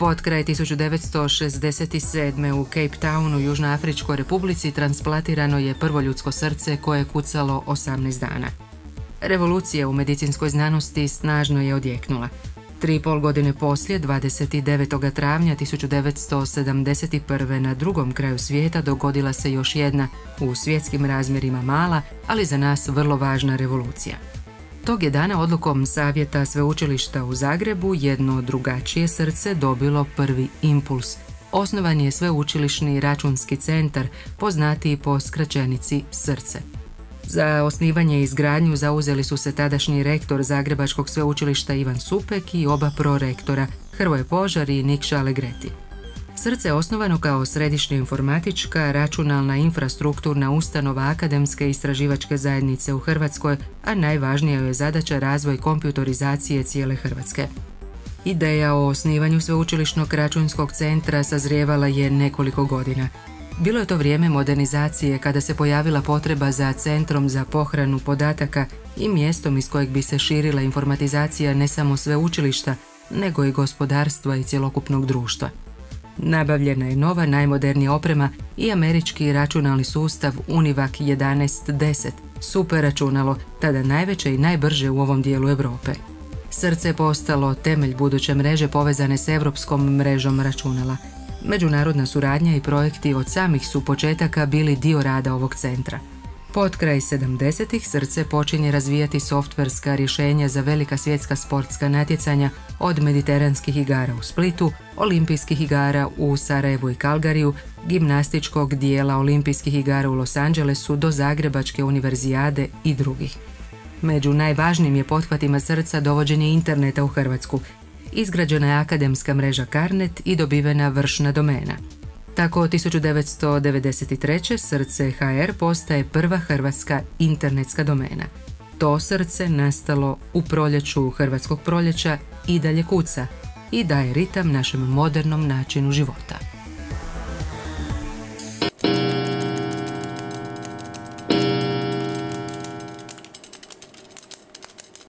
Potkraj 1967. u Cape Townu, Južnoafričkoj republici, transplantirano je prvo ljudsko srce koje je kucalo 18 dana. Revolucija u medicinskoj znanosti snažno je odjeknula. 3,5 godine poslije, 29. travnja 1971. na drugom kraju svijeta dogodila se još jedna, u svjetskim razmjerima mala, ali za nas vrlo važna revolucija. Tog je dana odlukom Savjeta Sveučilišta u Zagrebu jedno drugačije srce dobilo prvi impuls. Osnovan je Sveučilišni računski centar, poznatiji po skraćenici Srce. Za osnivanje i izgradnju zauzeli su se tadašnji rektor Zagrebačkog sveučilišta Ivan Supek i oba prorektora, Hrvoje Požar i Nikša Alegreti. Srce je osnovano kao središnja informatička, računalna infrastrukturna ustanova akademske istraživačke zajednice u Hrvatskoj, a najvažnija je zadaća razvoj kompjutorizacije cijele Hrvatske. Ideja o osnivanju Sveučilišnog računskog centra sazrijevala je nekoliko godina. Bilo je to vrijeme modernizacije kada se pojavila potreba za centrom za pohranu podataka i mjestom iz kojeg bi se širila informatizacija ne samo sveučilišta, nego i gospodarstva i cjelokupnog društva. Nabavljena je nova, najmodernija oprema i američki računalni sustav UNIVAC 1110, super računalo, tada najveće i najbrže u ovom dijelu Europe. Srce je postalo temelj buduće mreže povezane s europskom mrežom računala. Međunarodna suradnja i projekti od samih su početaka bili dio rada ovog centra. Potkraj 70-ih Srce počinje razvijati softverska rješenja za velika svjetska sportska natjecanja, od mediteranskih igara u Splitu, olimpijskih igara u Sarajevu i Kalgariju, gimnastičkog dijela olimpijskih igara u Los Angelesu do Zagrebačke univerzijade i drugih. Među najvažnijim je pothvatima Srca dovođenje interneta u Hrvatsku. Izgrađena je akademska mreža Carnet i dobivena vršna domena. Tako 1993. Srce HR postaje prva hrvatska internetska domena. To srce, nastalo u proljeću hrvatskog proljeća, i dalje kuca i daje ritam našem modernom načinu života.